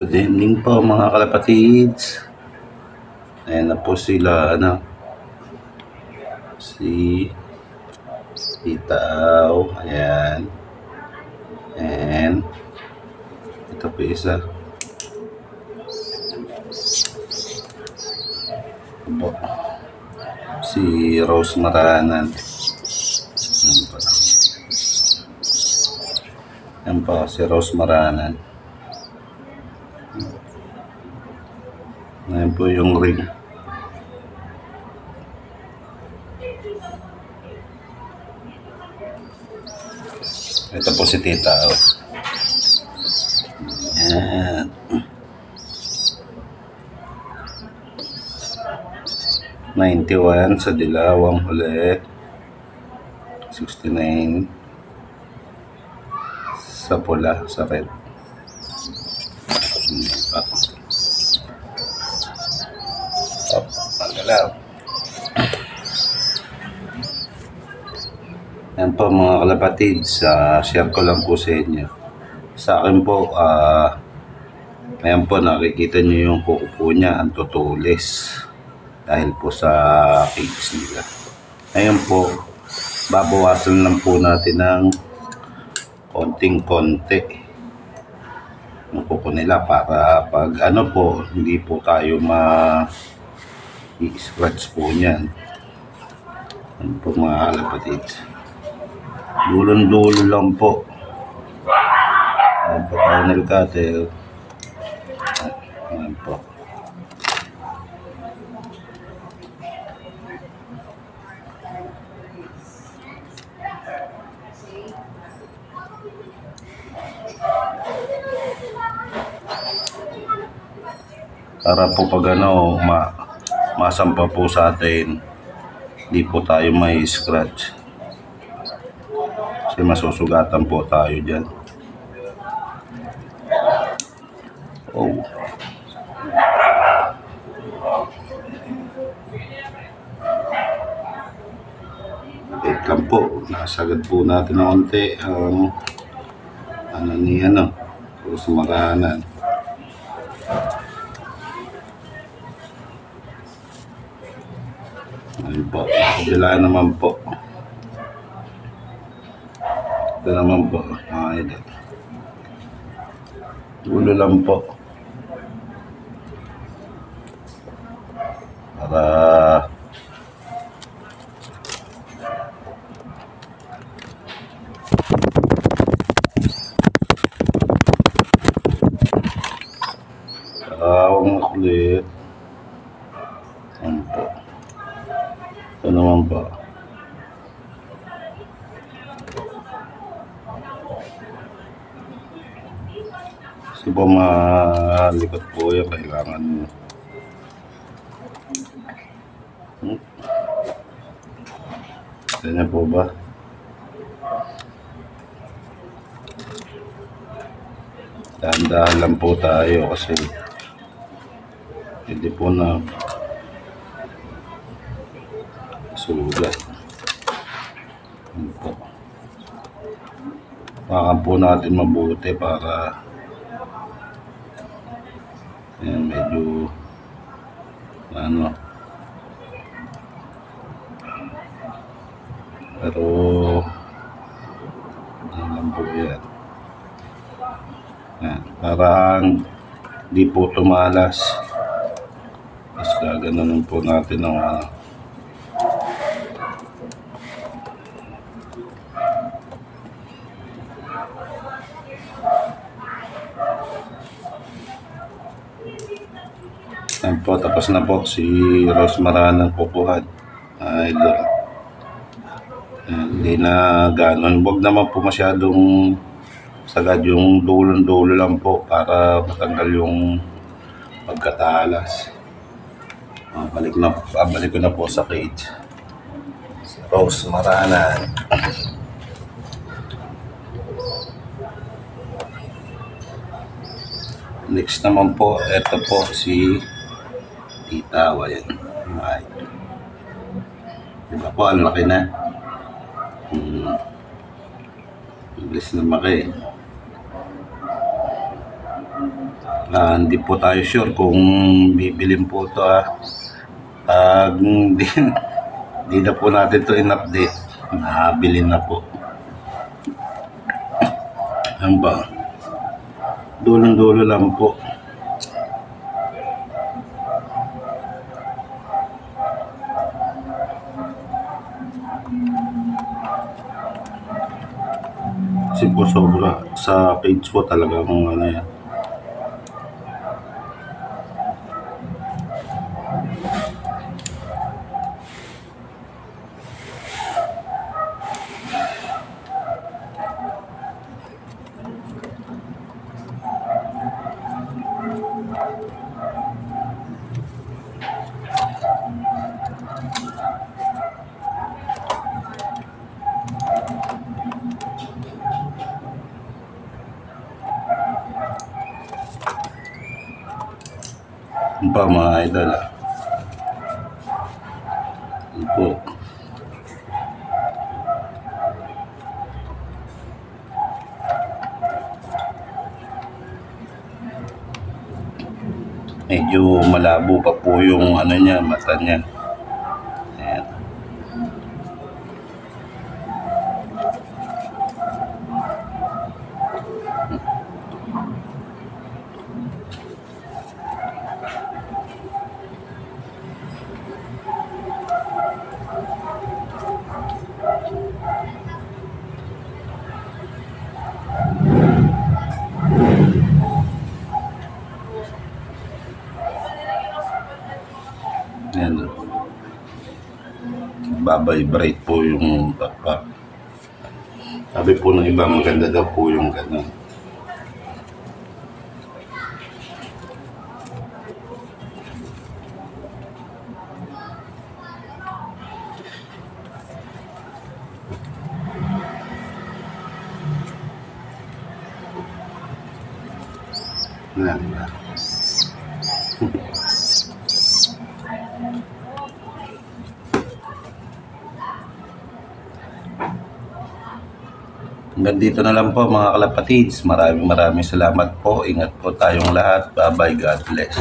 Good evening po mga kalapatids. Ayan na po sila, si Titaw. Ayan. And ito po isa. Ito si Rose Maranan. Ayan po si Rose Maranan. Ayan po yung ring. Ito po si Titaw. Ayan. ₱91 sa dilawang huli. 69 sa pula, sa red. Magalaw. Yan po mga kalapatids, share ko lang po sa inyo. Sa akin po, ayan po, nakikita nyo yung kuko po niya, ang tutulis. Dahil po sa cakes nila. Ngayon po, babawasan lang po natin ng konting-konti yung kuko nila para pag po, hindi po tayo i-scratch po niyan. Ano po mga kalapatids, dulon-dulo lang po. Ayan po, final cutter. Ayan po. Para po pag masampa po sa atin, hindi po tayo may scratch. Kasi masusugatan po tayo dyan. Oh. Wait lang po. Nasagad po natin ng konti ang Rose Maranan. Ayun po, kabila naman po. Ito naman po, mga idol. Dulo lang po. Para huwag makulit. Ayun po. Ito naman po. Kasi po malikot po yan, kailangan ganyan po ba? Dahan-dahan lang po tayo kasi hindi po na sugat. Pakan po natin mabuti para ayan, medyo pero ayan lang po yan. Ayan, parang di po tumalas. Tapos gaganon po natin ng Ayan po, tapos na po si Rose Maranan kukuhan. Idol. Hindi na ganon. Huwag naman po masyadong sagad, yung dulo-dulo lang po para matanggal yung pagkatalas. Babalik ko na po sa cage. Si Rose Maranan. Next naman po, ito po si Titaw. Ayan. Diba po, ang laki na. English na maki. Hindi po tayo sure kung bibilin po ito hindi na po natin ito in-update. Nabilin na po. Ano ba? Dulong-dulo lang po. Kasi po sobra sa page po talaga kung ano yan. Ano pa mga idol Ano po. Medyo malabo pa po yung ano niya, mata niya. Ayan. Ayan. Babibrate po yung pakpak. Sabi po ng iba, maganda daw po yung gano'n. Ayan, diba? Hanggang dito na lang po mga kalapatids. Maraming salamat po. Ingat po tayong lahat. Bye-bye. God bless.